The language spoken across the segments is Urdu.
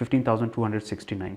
15,269।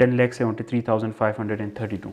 10,73,532।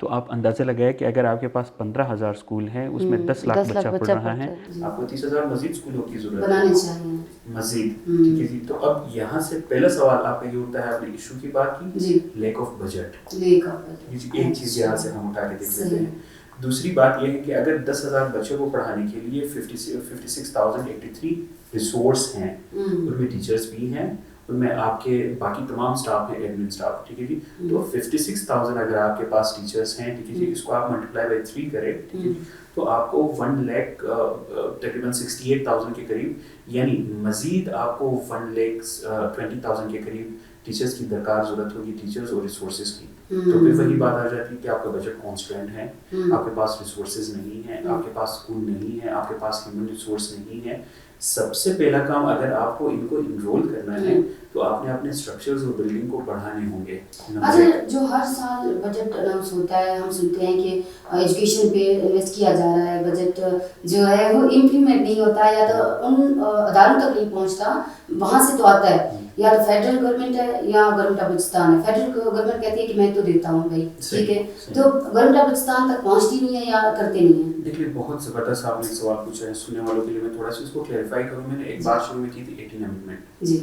تو آپ اندازہ لگائیں کہ اگر آپ کے پاس 15,000 اسکول ہیں اس میں 10 لاکھ بچہ پڑھ رہا ہے, آپ کو 30,000 مزید اسکولوں کی ضرورت بنانے چاہیے مزید, ٹھیک ہے جی. تو اب یہاں سے پہلا سوال آپ کا یہ ہوتا ہے, آپ نے ایشو کی بات کی, لیک آف بجٹ. ایک چیز یہاں سے ہم اٹھا کے دیکھ لیتے ہیں. دوسری بات یہ ہے کہ اگر 10,000 بچوں کو پڑھانے کے لیے 56,083 ریسورس ہیں, ان میں ٹیچرز بھی ہیں, ان میں آپ کے باقی تمام سٹاف ہیں, ایڈمن سٹاف, ٹھیک ہے جی. تو 56,000 اگر آپ کے پاس ٹیچرز ہیں, ٹھیک ہے جی, اس کو آپ ملٹیپلائی بائی 3 کریں, ٹھیک ہے جی, تو آپ کو 1 لاکھ تقریباً 68,000 کے قریب, یعنی مزید آپ کو 1,20,000 کے قریب ٹیچرز کی درکار ضرورت ہوگی, ٹیچرز اور ریسورسز کی. تو پھر وہی بات آ جاتی ہے کہ آپ کا بجٹ کانسٹینٹ ہے, آپ کے پاس ریسورسز نہیں ہیں, آپ کے پاس اسکول نہیں ہے, آپ کے پاس ہیومن ریسورس نہیں ہے. سب سے پہلا کام اگر آپ کو ان کو انرول کرنا ہے تو آپ نے اپنے اسٹرکچرز اور بلڈنگ کو بڑھانے ہوں گے. اچھا, جو ہر سال بجٹ اناؤنس ہوتا ہے, ہم سنتے ہیں کہ ایجوکیشن پہ انویسٹ کیا جا رہا ہے, بجٹ جو ہے وہ امپلیمنٹ نہیں ہوتا, یا تو ان اداروں تک نہیں پہنچتا, وہاں سے تو آتا ہے, یا تو فیڈرل گورنمنٹ ہے یا گورنمنٹ آف بلوچستان ہے. فیڈرل گورنمنٹ کہتی ہے کہ میں تو دیتا ہوں بھائی, ٹھیک ہے, تو گورنمنٹ آف بلوچستان تک پہنچتی نہیں ہے یا کرتے نہیں ہیں. دیکھیے بہت زبردست آپ نے سوال پوچھا ہے, سننے والوں کے لیے میں تھوڑا سا اس کو کلیریفائی کروں. میں نے ایک بات شروع میں کی تھی 18 امینڈمنٹ. جی,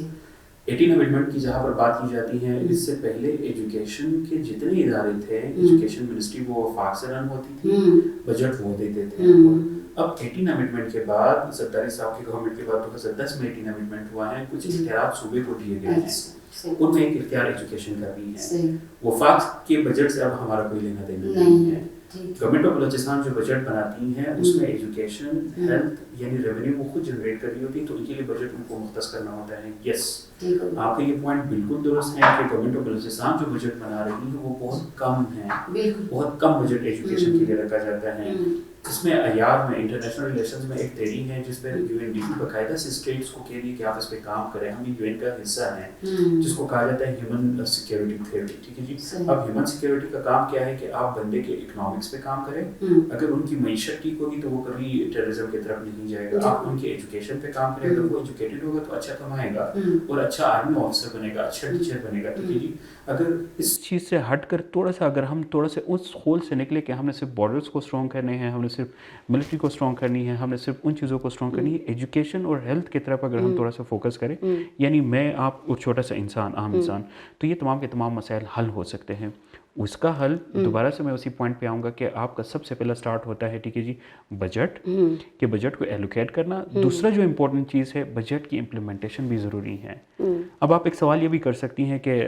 18 امینڈمنٹ کی جہاں پر بات کی جاتی ہے, اس سے پہلے ایجوکیشن کے جتنے ادارے تھے, ایجوکیشن منسٹری وہ وفاق سے رن ہوتی تھی, بجٹ وہ دیتے تھے. اب 18 امینڈمنٹ کے بعد, زرداری صاحب کی گورنمنٹ کے بعد 2010 میں 18 امینڈمنٹ ہوا ہے, کچھ اختیارات صوبے کو دیے گئے ہیں, ان میں ایک اختیار ایجوکیشن کا بھی ہے. وفاق کے بجٹ سے اب ہمارا کوئی لینا دینا نہیں ہے. گورنمنٹ آف بلوچستان جو بجٹ بناتی ہیں اس میں ایجوکیشن, ہیلتھ یعنی ریونیو وہ خود جنریٹ کر رہی ہوتی ہے, تو ان کے لیے بجٹ ان کو مختص کرنا ہوتا ہے. یس, آپ کا یہ پوائنٹ بالکل درست ہے کہ گورنمنٹ آف بلوچستان جو بجٹ بنا رہی ہے وہ بہت کم ہے, بہت کم بجٹ ایجوکیشن کے لیے رکھا جاتا ہے. اس میں ایار میں انٹرنیشنل ریلیشنز میں ایک تحریک ہے جس پہ یو این ڈی پی باقاعدہ سے اسٹیٹس کو کہہ رہی ہے کہ آپ اس پہ کام کریں. ہم یو این کا حصہ ہیں, جس کو کہا جاتا ہے ہیومن سیکیورٹی تھیوری, ٹھیک ہے جی. اب ہیومن سیکیورٹی کا کام کیا ہے کہ آپ بندے کے اکنامکس پہ کام کریں, اگر ان کی معیشت ٹھیک ہوگی تو وہ کبھی ٹیررزم کی طرف نہیں جائے گا. آپ ان کے ایجوکیشن پہ کام کریں, اگر وہ ایجوکیٹڈ ہوگا تو اچھا کمائے گا اور اچھا آرمی آفیسر بنے گا, اچھا ٹیچر بنے گا, ٹھیک ہے جی. اگر اس چیز سے ہٹ کر تھوڑا سا اگر ہم تھوڑا سا اس ہول سے نکلے کہ ہم نے صرف بارڈرز کو اسٹرانگ کرنے ہیں, ہم نے صرف ملٹری کو اسٹرانگ کرنی ہے, ہم نے صرف ان چیزوں کو اسٹرانگ کرنی ہے, ایجوکیشن اور ہیلتھ کی طرف اگر ہم تھوڑا سا فوکس کریں, یعنی میں آپ ایک چھوٹا سا انسان, عام انسان, تو یہ تمام کے تمام مسائل حل ہو سکتے ہیں. اس کا حل دوبارہ سے میں اسی پوائنٹ پہ آؤں گا کہ آپ کا سب سے پہلا سٹارٹ ہوتا ہے, ٹھیک ہے جی, بجٹ, کہ بجٹ کو ایلوکیٹ کرنا. دوسرا جو امپورٹنٹ چیز ہے, بجٹ کی امپلیمنٹیشن بھی ضروری ہے. اب آپ ایک سوال یہ بھی کر سکتی ہیں کہ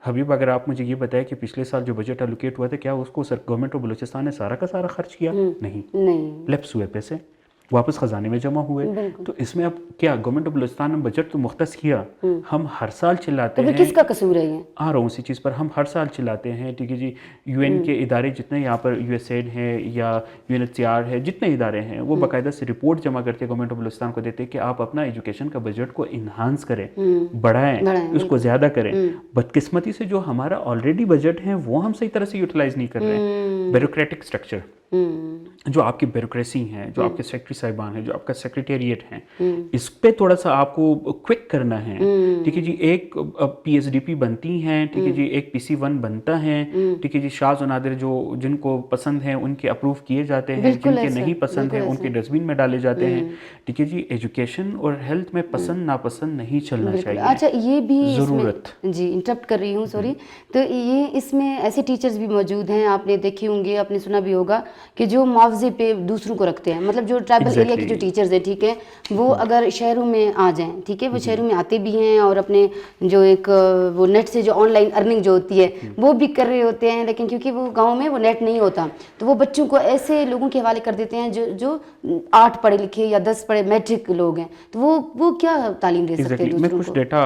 حبیب اگر آپ مجھے یہ بتائیں کہ پچھلے سال جو بجٹ ایلوکیٹ ہوا تھا کیا اس کو گورنمنٹ آف بلوچستان نے سارا کا سارا خرچ کیا؟ نہیں, لیپس ہوئے پیسے, واپس خزانے میں جمع ہوئے. تو اس میں اب کیا گورنمنٹ آف بلوچستان نے بجٹ تو مختص کیا, ہم ہر سال چلاتے ہیں, کس کا قصور ہے یہ؟ آ رہا ہوں اسی چیز پر, ہم ہر سال چلاتے ہیں, ٹھیک ہے جی. یو این کے ادارے جتنے یہاں پر یو ایس ایڈ ہیں یا U N H C R ہے, جتنے ادارے ہیں وہ باقاعدہ سے رپورٹ جمع کرتے ہیں گورنمنٹ آف بلوچستان کو دیتے ہیں کہ آپ اپنا ایجوکیشن کا بجٹ کو انہانس کریں, بڑھائیں, اس کو زیادہ کریں. بدقسمتی سے جو ہمارا آلریڈی بجٹ ہے وہ ہم صحیح طرح سے یوٹیلائز نہیں کر رہے ہیں. بیوروکریٹک اسٹرکچر, جو آپ کی بیوروکریسی ہیں, جو آپ کے سیکرٹری صاحبان ہیں, جو آپ کا سیکریٹریٹ ہیں, اس پہ تھوڑا سا آپ کو کوئک کرنا ہے, ٹھیک ہے جی. ایک پی ایس ڈی پی بنتی ہیں, ٹھیک ہے جی, ایک پی سی 1 بنتا ہے, ٹھیک ہے جی. شاذ و نادر جو جن کو پسند ہیں ان کے اپروو کیے جاتے ہیں, جن کے نہیں پسند ہیں ان کے ڈسٹ بن میں ڈالے جاتے ہیں, ٹھیک ہے جی. ایجوکیشن اور ہیلتھ میں پسند ناپسند نہیں چلنا چاہیے. اچھا, یہ بھی ضرورت, جی انٹرپٹ کر رہی ہوں, سوری. تو یہ اس میں ایسے ٹیچرز بھی موجود ہیں, آپ نے دیکھے ہوں گے, آپ نے سنا بھی ہوگا, کہ جو معاوضے پہ دوسروں کو رکھتے ہیں. مطلب جو ٹرائبل ایریا کے جو ٹیچرز ہیں, ٹھیک ہے, وہ اگر شہروں میں آ جائیں, ٹھیک ہے, وہ شہروں میں آتے بھی ہیں اور اپنے جو ایک وہ نیٹ سے جو آن لائن ارننگ جو ہوتی ہے وہ بھی کر رہے ہوتے ہیں, لیکن کیونکہ وہ گاؤں میں وہ نیٹ نہیں ہوتا تو وہ بچوں کو ایسے لوگوں کے حوالے کر دیتے ہیں جو 8 پڑھے لکھے یا 10 پڑھے میٹرک لوگ ہیں, تو وہ کیا تعلیم دے سکتے ہیں دوسروں کو. میں کچھ ڈیٹا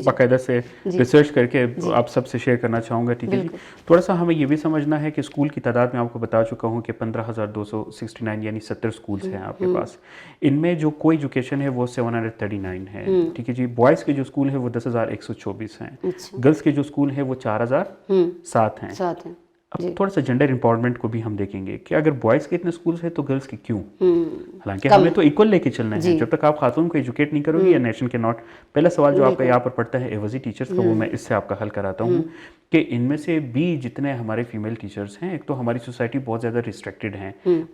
باقاعدہ سے ریسرچ کر کے آپ سب سے شیئر کرنا چاہوں گا, ٹھیک ہے جی. تھوڑا سا ہمیں یہ بھی سمجھنا ہے کہ اسکول کی تعداد میں آپ کو بتا چکا ہوں کہ 15,269 یعنی 70 اسکولس ہیں آپ کے پاس. ان میں جو کو ایجوکیشن ہے وہ 739 ہے, ٹھیک ہے جی. بوائز کے جو اسکول ہے وہ 10,124 ہیں, گرلس کے جو اسکول ہے وہ 4,007 ہیں. اب تھوڑا سا جینڈر امپاورمنٹ کو بھی ہم دیکھیں گے کہ اگر بوائز کے اتنے اسکولس ہیں تو گرلس کے کیوں, حالانکہ ہمیں تو ایکول لے کے چلنا ہے. جب تک آپ خاتون کو ایجوکیٹ نہیں کرو گی یا نیشن کے ناٹ, پہلا سوال جو آپ کا یہاں پر پڑتا ہے ایوزی ٹیچرس کا, وہ میں اس سے آپ کا حل کراتا ہوں کہ ان میں سے بھی جتنے ہمارے فیمیل ٹیچرز ہیں، ایک تو ہماری سوسائٹی بہت زیادہ ریسٹرکٹیڈ ہیں،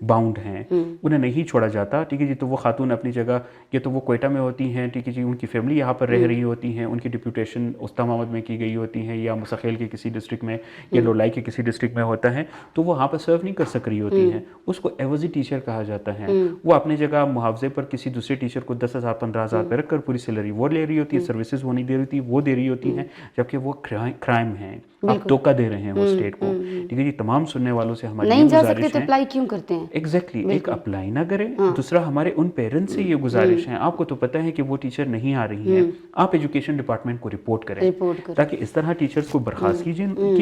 باؤنڈ ہیں، انہیں نہیں چھوڑا جاتا، ٹھیک ہے جی. تو وہ خاتون اپنی جگہ یا تو وہ کوئٹہ میں ہوتی ہیں، ٹھیک ہے جی، ان کی فیملی یہاں پر رہ رہی ہوتی ہیں، ان کی ڈپیوٹیشن استامامد میں کی گئی ہوتی ہیں یا مسخیل کے کسی ڈسٹرکٹ میں یا لولائی کے کسی ڈسٹرکٹ میں ہوتا ہے، تو وہ وہاں پر سرو نہیں کر سک رہی ہوتی ہیں. اس کو ایوزی ٹیچر کہا جاتا ہے. وہ اپنی جگہ محافظے پر کسی دوسرے ٹیچر کو 10,000 15,000 پہ رکھ کر پوری سیلری وہ لے رہی ہوتی ہے، سروسز وہ نہیں دے رہی ہوتی، وہ دے رہی ہوتی ہیں، جبکہ وہ کرائم ہے. آپ دھوکہ دے رہے ہیں وہ اسٹیٹ کو. ٹھیک ہے جی. تمام سننے والوں سے ہماری نہیں جا سکتے گزارش تو ہے، اپلائی کیوں کرتے ہیں؟ ایگزیکٹلی، ایک اپلائی نہ کریں. دوسرا ہمارے ان پیرنٹس سے یہ گزارش ہے، آپ کو تو پتہ ہے کہ وہ ٹیچر نہیں آ رہی ہیں، آپ ایجوکیشن ڈپارٹمنٹ کو رپورٹ کریں تاکہ اس طرح ٹیچرز کو برخاست کی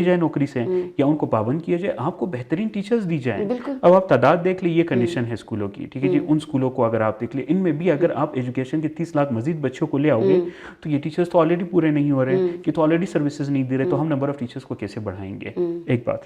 جائے نوکری سے یا ان کو پابند کیا جائے. آپ کو بہترین ٹیچرز دی جائیں. اب آپ تعداد دیکھ لیں، یہ کنڈیشن ہے اسکولوں کی. ٹھیک ہے جی. ان اسکولوں کو اگر آپ دیکھ لیں، ان میں بھی اگر آپ ایجوکیشن کے 30 لاکھ مزید بچوں کو لے آؤ گے تو یہ ٹیچرز تو آلریڈی پورے نہیں ہو رہے، یہ تو آلریڈی سروسز نہیں دے رہے، تو ہم نمبر آف ٹیچرز کو کیسے بڑھائیں گے؟ ایک بات.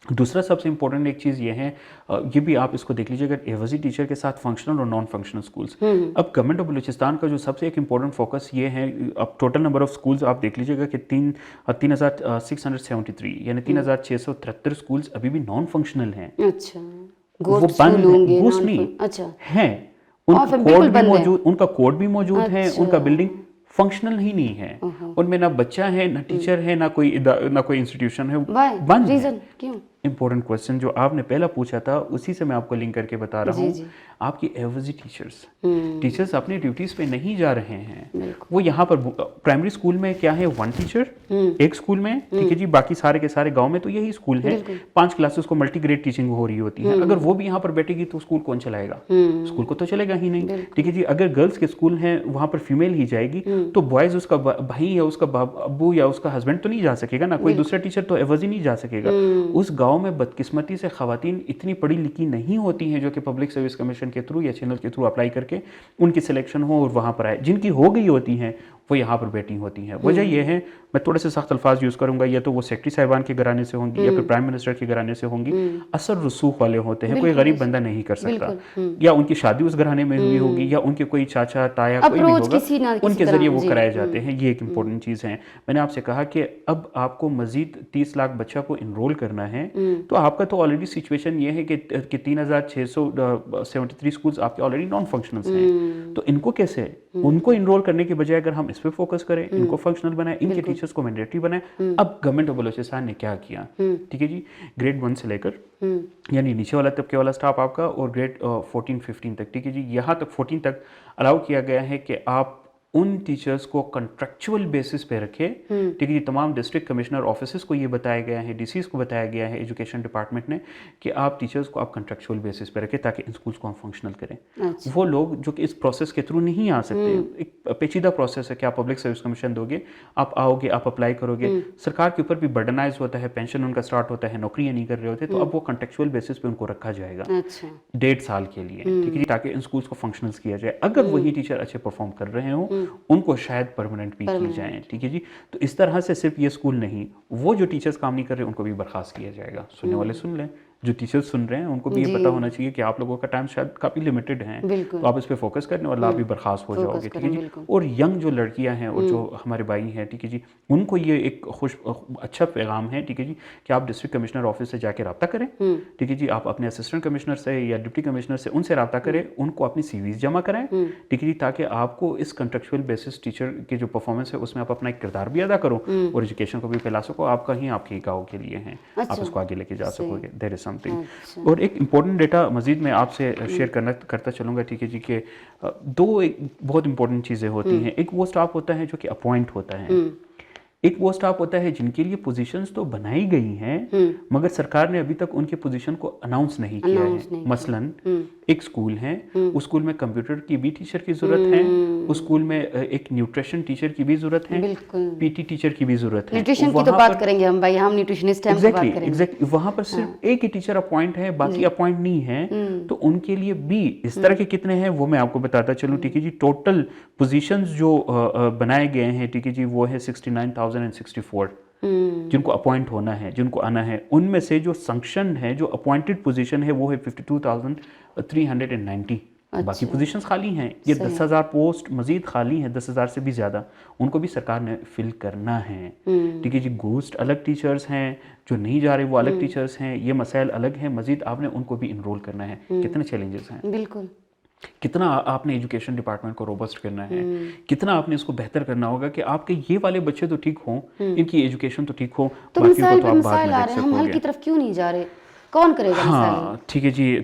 دوسرا سب سے امپورٹنٹ ایک چیز یہ ہے، یہ بھی آپ اس کو دیکھ لیجیے، اگر ایوزی ٹیچر کے ساتھ فنکشنل اور نان فنکشنل سکولز. اب گورنمنٹ آف بلوچستان کا جو سب سے ایک امپورٹنٹ فوکس یہ ہے، اب ٹوٹل نمبر آف سکولز آپ دیکھ لیجیے گا کہ 3,673 یعنی 3,673 سکولز ابھی بھی نان فنکشنل ہیں. اچھا، وہ بند ہیں، گھوس نہیں ہیں، ان کا کوڈ بھی موجود ہے، ان کا بلڈنگ فنکشنل ہی نہیں ہے، ان میں نہ بچہ ہے، نہ ٹیچر ہے، نہ کوئی انسٹیٹیوشن ہے، بند ہے. امپورٹنٹ کوسچن جو آپ نے پہلا پوچھا تھا، اسی سے میں آپ کو لنک کر کے بتا رہا ہوں. آپ کی ایوزی ٹیچرز اپنی ڈیوٹیز پہ نہیں جا رہے ہیں. وہ یہاں پر پرائمری اسکول میں کیا ہے، 1 ٹیچر ایک اسکول میں، ٹھیک ہے جی. باقی سارے کے سارے گاؤں میں تو یہی اسکول ہے، 5 کلاسز کو ملٹی گریڈ ٹیچنگ ہو رہی ہوتی ہے. اگر وہ بھی یہاں پر بیٹھے گی تو اسکول کون چلائے گا؟ اسکول کو تو چلے گا ہی نہیں. ٹھیک ہے جی. اگر گرلس کے اسکول ہیں، وہاں پر فیمیل ہی جائے گی تو بوائز، اس کا بھائی یا اس کا ابو یا اس کا ہسبینڈ تو نہیں جا سکے گا نا، کوئی دوسرا ٹیچر تو ایوزی نہیں جا سکے گا. اس گاؤں میں بدقسمتی سے خواتین اتنی پڑھی لکھی نہیں ہوتی ہیں جو کہ پبلک سروس کمیشن کے تھرو یا چینل کے تھرو اپلائی کر کے ان کی سلیکشن ہو اور وہاں پر آئے. جن کی ہو گئی ہوتی ہیں وہ یہاں پر بیٹھی ہوتی ہیں. وجہ یہ ہے، میں تھوڑے سے سخت الفاظ یوز کروں گا، یا تو وہ سیکٹری صاحبان کے گھرانے سے ہوں گی یا پھر پرائم منسٹر کے گھرانے سے ہوں گی. اثر رسوخ والے ہوتے ہیں، کوئی غریب بندہ نہیں کر سکتا، یا ان کی شادی اس گھرانے میں ہوئی ہوگی، یا ان کے کوئی چاچا تایا کوئی بھی ہوگا، ان کے ذریعے وہ کرائے جاتے ہیں. یہ ایک امپورٹنٹ چیز ہے. میں نے آپ سے کہا کہ اب آپ کو مزید 30 لاکھ بچہ کو انرول کرنا ہے، تو آپ کا تو آلریڈی سچویشن یہ ہے کہ 3,673 اسکولز آپ کے آلریڈی نان فنکشنلز ہیں. تو ان کو کیسے، ان کو انرول کرنے کے بجائے اگر ہم اس پہ فوکس کریں، ان کو فنکشنل بنائیں، ان کے ٹیچرز کو مینڈیٹری بنائیں. اب گورنمنٹ آف بلوچستان نے کیا کیا، ٹھیک ہے جی. گریڈ 1 سے لے کر یعنی نیچے والا طبقے والا سٹاف آپ کا، اور گریڈ 14-15 تک، ٹھیک ہے جی، یہاں تک 14 تک الاؤ کیا گیا ہے کہ آپ ان ٹیچرز کو کنٹریکچول بیسس پہ رکھے. ٹھیک ہے جی. تمام ڈسٹرکٹ کمشنر آفیسز کو یہ بتایا گیا ہے، ڈی سیز کو بتایا گیا ہے ایجوکیشن ڈپارٹمنٹ نے، کہ آپ ٹیچرز کو آپ کنٹریکچول بیسس پہ رکھیں تاکہ ان اسکولس کو ہم فنکشنل کریں. وہ لوگ جو کہ اس پروسیس کے تھرو نہیں آ سکتے، ایک پیچیدہ پروسیس ہے کہ آپ پبلک سروس کمیشن دو گے، آپ آؤ گے، آپ اپلائی کرو گے، سرکار کے اوپر بھی برڈنائز ہوتا ہے، پینشن ان کا سٹارٹ ہوتا ہے، نوکریاں نہیں کر رہے ہوتے، تو اب وہ کنٹریکچول بیسس پہ ان کو رکھا جائے گا 1.5 سال کے لیے. ٹھیک ہے جی. تاکہ ان اسکولس کو فنکشنل کیا جائے. اگر وہی ٹیچر اچھے پرفارم کر رہے ہوں، ان کو شاید پرماننٹ بھی کی جائیں. ٹھیک ہے جی. تو اس طرح سے صرف یہ اسکول نہیں، وہ جو ٹیچرز کام نہیں کر رہے ان کو بھی برخاست کیا جائے گا. سننے والے سن لیں، جو ٹیچرز سن رہے ہیں ان کو بھی یہ پتہ ہونا چاہیے کہ آپ لوگوں کا ٹائم شاید کافی لمیٹڈ ہے، تو آپ اس پہ فوکس کریں اور آپ بھی برخاست ہو جاؤ گے. ٹھیک ہے جی. اور ینگ جو لڑکیاں ہیں اور جو ہمارے بھائی ہیں، ٹھیک ہے جی، ان کو یہ ایک اچھا پیغام ہے، ٹھیک ہے جی، کہ آپ ڈسٹرکٹ کمشنر آفس سے جا کے رابطہ کریں. ٹھیک ہے جی. آپ اپنے اسسٹنٹ کمشنر سے یا ڈپٹی کمشنر سے ان سے رابطہ کریں، ان کو اپنی سی ویز جمع کریں. ٹھیک ہے جی. تاکہ آپ کو اس کنٹریکچول بیسس ٹیچر کی جو پرفارمنس ہے اس میں آپ اپنا ایک کردار بھی ادا کرو اور ایجوکیشن کو بھی پھیلا سکو. آپ کا ہی آپ کے گاؤں کے لیے ہیں، آپ اس کو آگے لے کے جا سکو گے. دیر از سم تھنگ. اور ایک امپورٹنٹ ڈیٹا مزید میں آپ سے شیئر کرتا چلوں گا. ٹھیک ہے جی. کہ دو ایک بہت امپورٹنٹ چیزیں ہوتی ہیں. ایک وہ اسٹاف ہوتا ہے جو کہ اپوائنٹ ہوتا ہے، ایک وہ اسٹاف ہوتا ہے جن کے لیے پوزیشنز تو بنائی گئی ہیں مگر سرکار نے ابھی تک ان کے پوزیشن کو اناؤنس نہیں کیا ہے. مثلاً ایک اسکول ہے، اس اسکول میں کمپیوٹر کی بھی ٹیچر کی ضرورت ہے، اس اسکول میں ایک نیوٹریشن ٹیچر کی بھی ضرورت ہے، پی ٹی ٹیچر کی بھی ضرورت ہے. نیوٹریشن کی تو بات کریں گے ہم بھائی، ہم نیوٹریشنسٹ ہیں، بات کریں گے. ایگزیکٹلی. وہاں پر صرف ایک ہی ٹیچر اپوائنٹ ہے، باقی اپوائنٹ نہیں ہے. تو ان کے لیے بھی اس طرح کے کتنے ہیں وہ میں آپ کو بتاتا چلوں. ٹھیک ہے جی. ٹوٹل پوزیشنز جو بنائے گئے ہیں، ٹھیک ہے جی، وہ ہے 69,064 جن کو اپوائنٹ ہونا ہے، جن کو آنا ہے. ان میں سے جو سنکشن ہے، جو اپوائنٹڈ پوزیشن ہے، وہ ہے 52,390. باقی پوزیشنز خالی ہیں. یہ 10,000 پوسٹ مزید خالی ہیں, 10,000 سے بھی زیادہ, ان کو بھی سرکار نے فل کرنا ہے. ٹھیک ہے جی, گھوسٹ الگ ٹیچرز ہیں, جو نہیں جا رہے وہ الگ ٹیچرز ہیں, یہ مسائل الگ ہیں, مزید آپ نے ان کو بھی انرول کرنا ہے. کتنے چیلنجز ہیں, بالکل, کتنا آپ نے ایجوکیشن ڈپارٹمنٹ کو روبسٹ کرنا ہے, کتنا آپ نے اس کو بہتر کرنا ہوگا کہ آپ کے یہ والے بچے تو ٹھیک ہوں, ان کی ایجوکیشن تو ٹھیک ہو, تو باقیوں کو مسائل تو پہ آپ بعد مسائل میں آ دیکھ رہے ہیں, ہم حل سکو کی گے. طرف کیوں نہیں جا رہے, کون کرے گا مسائل؟ ہاں ٹھیک ہے جی,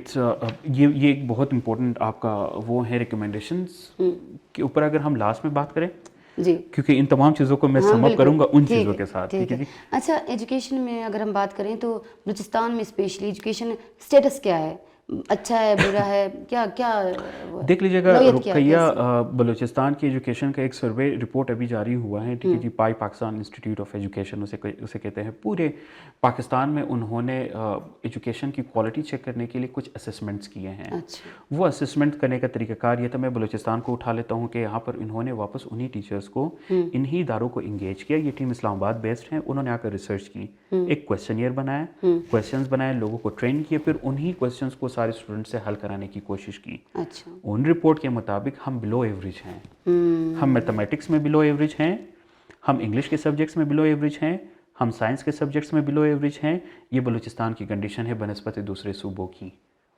یہ ایک بہت امپورٹنٹ آپ کا وہ ہے ریکمنڈیشنز کے اوپر اگر ہم لاسٹ میں بات کریں, جی, کیونکہ ان تمام چیزوں کو میں سم اپ کروں گا ان چیزوں کے ساتھ. ٹھیک ہے. اچھا, ایجوکیشن میں اگر ہم بات کریں تو بلوچستان میں اسپیشلی ایجوکیشن اسٹیٹس کیا ہے, اچھا ہے, برا ہے, کیا کیا دیکھ لیجیے گا. نوعیت کیا ہے, رقیہ, کیسی؟ بلوچستان کی ایجوکیشن کا ایک سروے رپورٹ ابھی جاری ہوا ہے. ٹھیک ہے جی, پاکستان انسٹیٹیوٹ آف ایجوکیشن اسے کہتے ہیں. پورے پاکستان میں انہوں نے ایجوکیشن کی کوالٹی چیک کرنے کے لیے کچھ اسسمنٹس کیے ہیں. اچھا, وہ اسسمنٹ کرنے کا طریقہ کار یہ تھا, میں بلوچستان کو اٹھا لیتا ہوں کہ یہاں پر انہوں نے واپس انہی ٹیچرز کو انہی اداروں کو انگیج کیا. یہ ٹیم اسلام آباد بیسڈ ہیں, انہوں نے آ کر ریسرچ کی, ایک کویسچنئر بنایا, کویسچنز بنائے, لوگوں کو ٹرین کیا, پھر انہی کویسچنز کو سارے اسٹوڈنٹ سے حل کرانے کی کوشش کی. اچھا, ان رپورٹ کے مطابق ہم بلو ایوریج ہیں. ہم میتھمیٹکس میں بلو ایوریج ہیں, ہم انگلش کے سبجیکٹس میں بلو ایوریج ہیں, ہم سائنس کے سبجیکٹس میں بلو ایوریج ہیں. یہ بلوچستان کی کنڈیشن ہے بنسبت دوسرے صوبوں کی.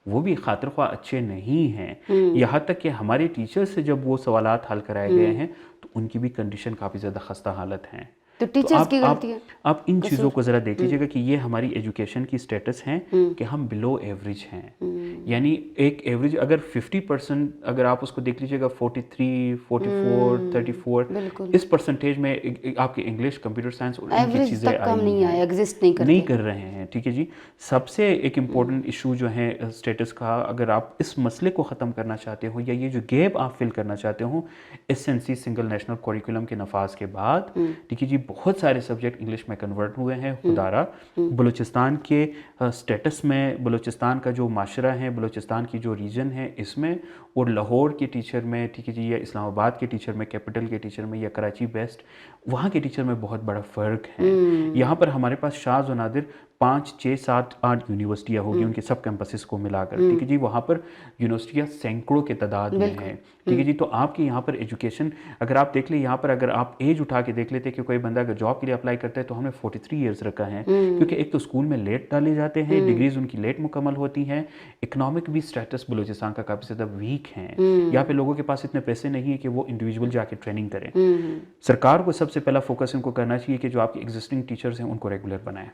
وہ بھی خاطر خواہ اچھے نہیں ہیں, یہاں تک کہ ہمارے ٹیچر سے جب وہ سوالات حل کرائے گئے ہیں تو ان کی بھی کنڈیشن کافی زیادہ خستہ حالت ہیں. تو ٹیچرز کی غلطی ہے. آپ ان چیزوں کو ذرا دیکھ لیجیے گا کہ یہ ہماری ایجوکیشن کی سٹیٹس ہیں کہ ہم بلو ایوریج ہیں. یعنی ایک ایوریج اگر 50% اگر آپ اس کو دیکھ لیجیے گا, 43, 44, 34, اس پرسنٹیج میں آپ کے انگلش, کمپیوٹر سائنس اور ان کی چیزیں نہیں کر رہے ہیں. ٹھیک ہے جی, سب سے ایک امپورٹنٹ ایشو جو ہے اسٹیٹس کا, اگر آپ اس مسئلے کو ختم کرنا چاہتے ہو یا یہ جو گیپ آپ فل کرنا چاہتے ہو SNC سنگل نیشنل کوریکولم کے نفاذ کے بعد, ٹھیک ہے جی, بہت سارے سبجیکٹ انگلش میں کنورٹ ہوئے ہیں. خدارہ بلوچستان کے سٹیٹس میں, بلوچستان کا جو معاشرہ ہے, بلوچستان کی جو ریجن ہے اس میں, اور لاہور کے ٹیچر میں, ٹھیک ہے جی, یا اسلام آباد کے ٹیچر میں, کیپٹل کے ٹیچر میں, یا کراچی بیسٹ, وہاں کے ٹیچر میں بہت بڑا فرق ہے. یہاں پر ہمارے پاس شاذ و نادر 5, 6, 7, 8 یونیورسٹیاں ہوگی ان کے سب کیمپسز کو ملا کر. ٹھیک ہے جی, وہاں پر یونیورسٹیاں سینکڑوں کے تعداد میں ہیں. ٹھیک ہے جی, تو آپ کے یہاں پر ایجوکیشن اگر آپ دیکھ لیں, یہاں پر اگر آپ ایج اٹھا کے دیکھ لیتے کہ کوئی بندہ اگر جاب کے لیے اپلائی کرتا ہے تو ہم نے 43 ایئرز رکھا ہے, کیونکہ ایک تو اسکول میں لیٹ ڈالے جاتے ہیں, ڈگریز ان کی لیٹ مکمل ہوتی ہیں, اکنامک بھی سٹیٹس بلوچستان کا کافی زیادہ ویک ہے. یہاں پہ لوگوں کے پاس اتنے پیسے نہیں ہیں کہ وہ انڈیویجول جا کے ٹریننگ کریں. سرکار کو سب سے پہلا فوکس ان کو کرنا چاہیے کہ جو آپ کے ایگزسٹنگ ٹیچرز ہیں ان کو ریگولر بنائیں.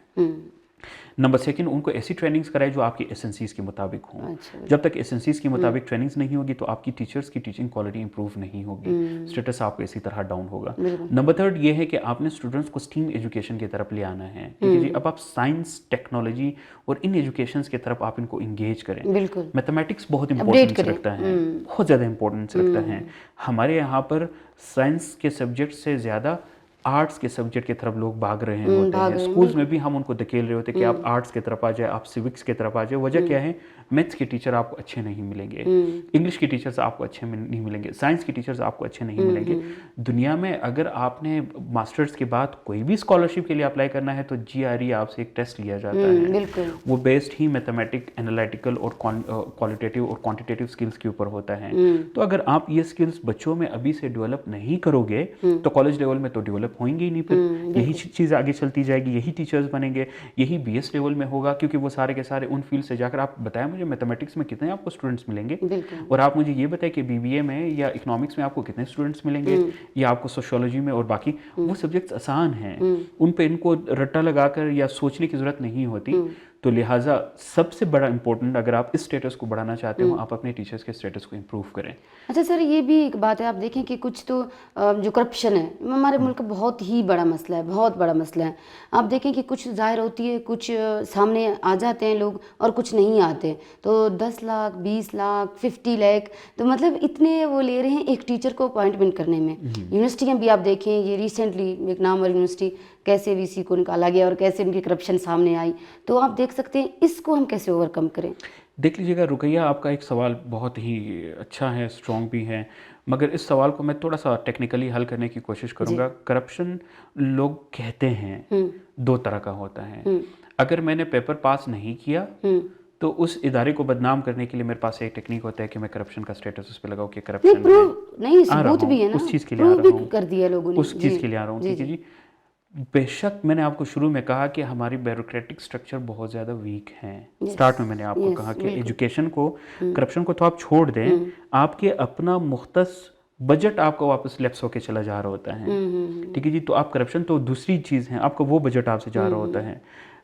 نمبر 2, ان کو ایسی ٹریننگز کرائے جو آپ کی SNCs کے مطابق ہوں. جب تک SNCs کے مطابق ٹریننگز نہیں ہوگی تو آپ کی ٹیچرز کی ٹیچنگ کوالٹی امپروو نہیں ہوگی, اسٹیٹس آپ کو اسی طرح ڈاؤن ہوگا. نمبر 3 یہ ہے کہ آپ نے اسٹوڈنٹس کو اسٹیم ایجوکیشن کی طرف لے آنا ہے. ٹھیک ہے جی, اب آپ سائنس, ٹیکنالوجی اور ان ایجوکیشنس کی طرف آپ ان کو انگیج کریں. میتھمیٹکس بہت امپورٹنس رکھتا ہے, بہت زیادہ امپورٹنس رکھتا ہے. ہمارے یہاں پر سائنس کے سبجیکٹ سے زیادہ آرٹس کے سبجیکٹ کی طرف لوگ بھاگ رہے ہوتے ہیں. اسکولز میں بھی ہم ان کو دھکیل رہے ہوتے ہیں کہ آپ آرٹس کی طرف آ جائے, آپ سیوکس کی طرف آ جائے. وجہ کیا ہے, میتھس کے ٹیچر آپ کو اچھے نہیں ملیں گے, انگلش کے ٹیچرز آپ کو اچھے نہیں ملیں گے, سائنس کے ٹیچرز آپ کو اچھے نہیں ملیں گے. دنیا میں اگر آپ نے ماسٹرز کے بعد کوئی بھی اسکالرشپ کے لیے اپلائی کرنا ہے تو GRE آپ سے ایک ٹیسٹ لیا جاتا ہے. وہ بیسڈ ہی میتھمیٹک, انالیٹیکل اور کوالٹیٹیو اور کوانٹیٹیو اسکلس کے اوپر ہوتا ہے. تو اگر آپ یہ اسکلس بچوں میں ابھی سے ڈیولپ نہیں کرو گے تو کالج لیول میں تو ڈیولپ ہوئیں گے ہی نہیں. پھر یہی چیز آگے چلتی جائے گی, یہی ٹیچرز بنیں گے, یہی BS لیول میں ہوگا, کیونکہ وہ سارے کے سارے ان فیلڈ سے جا کر. آپ بتائیں مجھے میتھمیٹکس میں کتنے آپ کو اسٹوڈنٹس ملیں گے, اور آپ مجھے یہ بتائیں کہ BBA میں یا اکنامکس میں آپ کو کتنے اسٹوڈنٹس ملیں گے, یا آپ کو سوشیولوجی میں, اور باقی وہ سبجیکٹس آسان ہیں, ان پہ ان کو رٹا لگا کر یا سوچنے کی ضرورت نہیں ہوتی. تو لہٰذا سب سے بڑا امپورٹنٹ, اگر آپ اس اسٹیٹس کو بڑھانا چاہتے ہو, آپ اپنے ٹیچرز کے اسٹیٹس کو امپروو کریں. اچھا سر, یہ بھی ایک بات ہے, آپ دیکھیں کہ کچھ تو جو کرپشن ہے ہمارے ملک کا بہت ہی بڑا مسئلہ ہے, بہت بڑا مسئلہ ہے. آپ دیکھیں کہ کچھ ظاہر ہوتی ہے, کچھ سامنے آ جاتے ہیں لوگ اور کچھ نہیں آتے. تو 10 لاکھ, 20 لاکھ, 50 لاکھ, تو مطلب اتنے وہ لے رہے ہیں ایک ٹیچر کو اپوائنٹمنٹ کرنے میں. یونیورسٹیاں بھی آپ دیکھیں, یہ ریسنٹلی ایک نامور یونیورسٹی کیسے VC کو نکالا گیا اور کیسے ان کی کرپشن سامنے آئی. تو آپ دیکھ سکتے ہیں اس کو ہم کیسے اوور کم کریں. دیکھ لیجیے گا رقیہ, آپ کا ایک سوال بہت ہی اچھا ہے, اسٹرانگ بھی ہے, مگر اس سوال کو میں تھوڑا سا ٹیکنیکلی حل کرنے کی کوشش کروں گا. کرپشن لوگ کہتے ہیں 2 طرح کا ہوتا ہے. اگر میں نے پیپر پاس نہیں کیا تو اس ادارے کو بدنام کرنے کے لیے میرے پاس ایک ٹیکنیک ہوتا ہے کہ میں کرپشن کا اسٹیٹس اس پہ لگاؤں کہ نہیں کرپشن پروف نہیں ثبوت بھی ہے نا, اس چیز کے لیے آ پروف رہا بھی ہوں, کر دیا لوگوں نے. اس چیز کے لیے آ رہا ہوں. ٹھیک ہے جی, بے شک میں نے آپ کو شروع میں کہا کہ ہماری بیوروکریٹک سٹرکچر بہت زیادہ ویک ہیں. سٹارٹ میں نے آپ کو کہا کہ ایجوکیشن کو, کرپشن کو تو آپ چھوڑ دیں, آپ کے اپنا مختص بجٹ آپ کو واپس لیپس ہو کے چلا جا رہا ہوتا ہے. ٹھیک ہے جی, تو آپ کرپشن تو دوسری چیز ہے, آپ کا وہ بجٹ آپ سے جا رہا ہوتا ہے.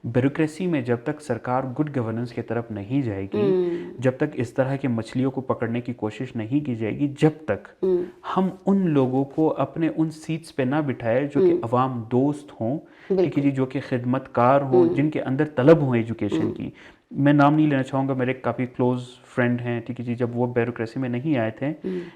بیوروکریسی میں جب تک سرکار گڈ گورننس کی طرف نہیں جائے گی, جب تک اس طرح کے مچھلیوں کو پکڑنے کی کوشش نہیں کی جائے گی, جب تک ہم ان لوگوں کو اپنے ان سیٹس پہ نہ بٹھائے جو کہ عوام دوست ہوں, ٹھیک ہے جی, جو کہ خدمت کار ہوں, جن کے اندر طلب ہوں ایجوکیشن کی. میں نام نہیں لینا چاہوں گا, میرے کافی کلوز فرینڈ ہیں, ٹھیک ہے جی, جب وہ بیوروکریسی میں نہیں آئے تھے,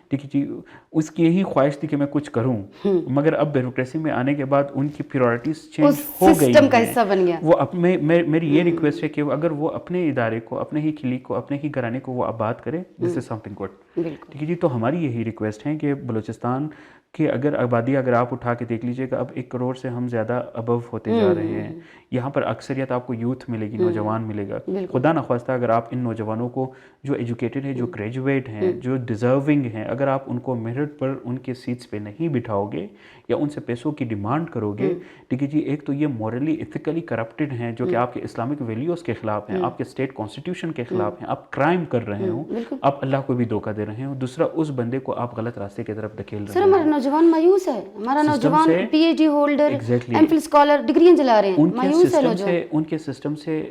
ٹھیک ہے جی, اس کی یہی خواہش تھی کہ میں کچھ کروں, مگر اب بیوروکریسی میں آنے کے بعد ان کی پریورٹیز چینج ہو گئی ہیں, کا حصہ بن گیا. وہ میری یہ ریکویسٹ ہے کہ اگر وہ اپنے ادارے کو, اپنے ہی کلی کو, اپنے ہی گھرانے کو وہ آباد کرے, دس از سم تھنگ گڈ. ٹھیک ہے جی, تو ہماری یہی ریکویسٹ ہے کہ بلوچستان کہ اگر آبادی اگر آپ اٹھا کے دیکھ لیجئے گا, اب 1 کروڑ سے ہم زیادہ ابو ہوتے جا رہے ہیں. یہاں پر اکثریت آپ کو یوتھ ملے گی, نوجوان ملے گا. خدا نخواستہ اگر آپ ان نوجوانوں کو جو ایجوکیٹڈ ہیں, جو گریجویٹ ہیں, جو ڈیزرونگ ہیں, اگر آپ ان کو میرٹ پر ان کے سیٹس پہ نہیں بٹھاؤ گے یا ان سے پیسوں کی ڈیمانڈ کرو گے, ٹھیک ہے جی, ایک تو یہ مورلی ایتھیکلی کرپٹڈ ہیں, جو کہ آپ کے اسلامک ویلیوز کے خلاف ہیں, آپ کے اسٹیٹ کانسٹیٹیوشن کے خلاف ہیں, آپ کرائم کر رہے ہوں, آپ اللہ کو بھی دھوکہ دے رہے ہوں. دوسرا, اس بندے کو آپ غلط راستے کی طرف دھکیل رہے ہیں. سر ہمارا نوجوان مایوس ہے, ہمارا نوجوان P H D holder, M Phil scholar, ڈگریاں جلا رہے ہیں, مایوس ہے نوجوان. ان کے سسٹم سے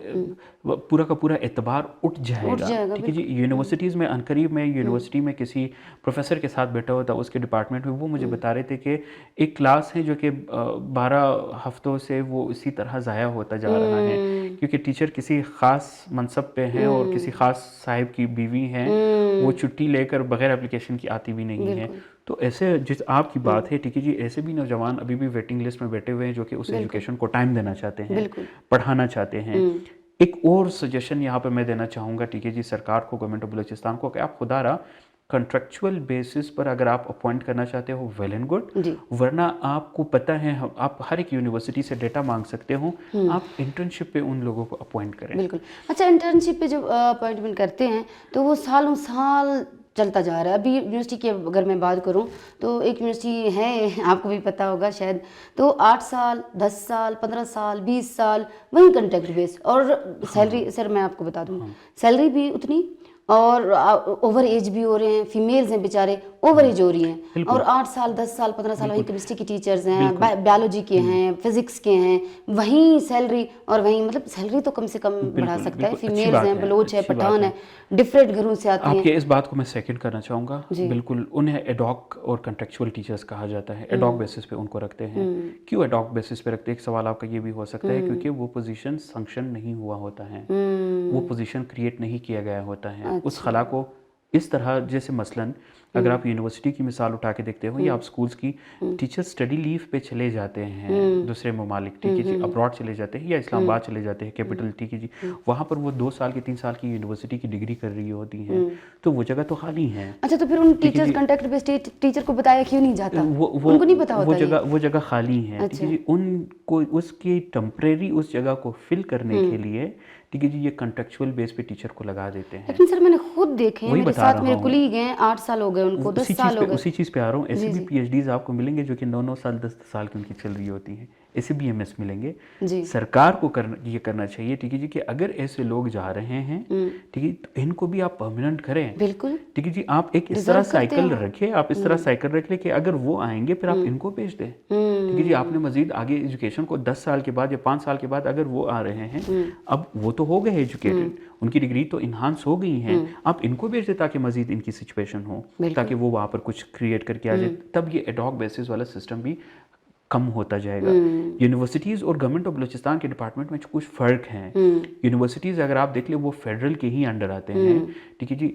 پورا کا پورا اعتبار اٹھ جائے گا. ٹھیک ہے جی, یونیورسٹیز میں عنقریب میں یونیورسٹی میں کسی پروفیسر کے ساتھ بیٹھا ہوا تھا, اس کے ڈپارٹمنٹ میں, وہ مجھے بتا رہے تھے کہ ایک کلاس ہے جو کہ 12 ہفتوں سے وہ اسی طرح ضائع ہوتا جا رہا ہے, کیونکہ ٹیچر کسی خاص منصب پہ ہیں اور کسی خاص صاحب کی بیوی ہیں, وہ چھٹی لے کر بغیر اپلیکیشن کی آتی بھی نہیں ہے. تو ایسے جس آپ کی بات ہے, ٹھیک ہے جی, ایسے بھی نوجوان ابھی بھی ویٹنگ لسٹ میں بیٹھے ہوئے ہیں جو کہ اس ایجوکیشن کو ٹائم دینا چاہتے ہیں, پڑھانا چاہتے ہیں. ایک اور سجیشن یہاں پہ میں دینا چاہوں گا, ٹھیک ہے جی, سرکار کو, گورنمنٹ آف بلوچستان کو, کہ آپ خدا رہا کنٹریکچول بیسس پر اگر آپ اپوائنٹ کرنا چاہتے ہو, ویل اینڈ گڈ, ورنہ آپ کو پتہ ہے آپ ہر ایک یونیورسٹی سے ڈیٹا مانگ سکتے ہو, آپ انٹرنشپ پہ ان لوگوں کو اپوائنٹ کریں. بالکل. اچھا, انٹرنشپ پہ جب اپوائنٹمنٹ کرتے ہیں تو وہ سالوں سال چلتا جا رہا ہے. ابھی یونیورسٹی کی اگر میں بات کروں تو ایک یونیورسٹی ہے, آپ کو بھی پتہ ہوگا شاید, تو 8 سال 10 سال 15 سال 20 سال وہیں کنٹریکٹ بیس, اور سیلری, سر میں آپ کو بتا دوں, سیلری بھی اتنی, اور اوور ایج بھی ہو رہے ہیں, فیمیلز ہیں بیچارے, اوور ایج ہو رہی ہیں, اور 8 سال 10 سال 15 سال وہیں کیمسٹری کی ٹیچرز ہیں, بیولوجی کے ہیں, فزکس کے ہیں, وہیں سیلری, اور وہیں مطلب سیلری تو کم سے کم بڑھا سکتا ہے. فیمیلز ہیں, بلوچ ہے, پٹھان ہے, ڈفرینٹ گھروں سے آتی ہیں. آپ کے اس بات کو میں سیکنڈ کرنا چاہوں گا. بالکل, انہیں ایڈاک اور کنٹریکچوئل ٹیچرز کہا جاتا ہے. ایڈاک بیسس پہ ان کو رکھتے ہیں. کیوں ایڈاک بیسس پہ رکھتے ہیں؟ ایک سوال آپ کا یہ بھی ہو سکتا ہے, کیونکہ وہ پوزیشن سنکشن نہیں ہوا ہوتا ہے, وہ پوزیشن کریٹ نہیں کیا گیا ہوتا ہے. اس خلا کو اس طرح, جیسے مثلاً اگر آپ یونیورسٹی کی مثال اٹھا کے دیکھتے ہو, یا آپ سکولز کی, ٹیچر اسٹڈی لیو پہ چلے جاتے ہیں دوسرے ممالک, ٹھیک ہے جی, ابراڈ چلے جاتے ہیں, یا اسلام آباد چلے جاتے ہیں, کیپٹل, ٹھیک ہے جی, وہاں پر وہ 2 سال کی 3 سال کی یونیورسٹی کی ڈگری کر رہی ہوتی ہیں, تو وہ جگہ تو خالی ہیں. اچھا, تو پھر ان ٹیچرز کنٹیکٹ بیس ٹیچر کو بتایا کیوں نہیں جاتا؟ ان کو نہیں پتا ہوتا وہ جگہ خالی ہیں, ٹھیک ہے جی, ان کو اس کی ٹمپریری اس جگہ کو فل کرنے کے لیے, ٹھیک ہے جی, یہ کنٹریکچوئل بیس پہ ٹیچر کو لگا دیتے ہیں. لیکن سر میں نے خود دیکھے ہیں, میرے ساتھ میرے کولیگ ہیں, 8 سال ہو گئے ان کو, 10 سال ہو گئے. اسی چیز پہ آ رہا ہوں. ایسے بھی پی ایچ ڈیز آپ کو ملیں گے جو کہ 9 سال 10 سال کی ان کی چل رہی ہوتی ہیں. ایسے بھی ایم ایس ملیں گے. سرکار کو یہ کرنا چاہیے, ٹھیک ہے جی, کہ اگر ایسے لوگ جا رہے ہیں, ٹھیک ہے, تو ان کو بھی آپ پرماننٹ کریں. بالکل, ٹھیک ہے جی, آپ ایک اس طرح سائیکل رکھیں, آپ اس طرح سائیکل رکھ لیں کہ اگر وہ آئیں گے پھر آپ ان کو بھیج دیں. ٹھیک ہے جی, آپ نے مزید آگے ایجوکیشن کو 10 سال کے بعد یا 5 سال کے بعد اگر وہ آ رہے ہیں, اب وہ تو ہو گئے ایجوکیٹڈ, ان کی ڈگری تو انہانس ہو گئی ہیں, آپ ان کو بھیج دیں تاکہ مزید ان کی سچویشن ہو, تاکہ وہ وہاں پر کچھ کریٹ کر کے آ جائے. تب یہ ایڈاک بیسس والا سسٹم بھی کم ہوتا جائے گا. یونیورسٹیز اور گورنمنٹ آف بلوچستان کے ڈپارٹمنٹ میں کچھ فرق ہیں. یونیورسٹیز اگر آپ دیکھ لیں وہ فیڈرل کے ہی انڈر آتے ہیں, ٹھیک ہے جی,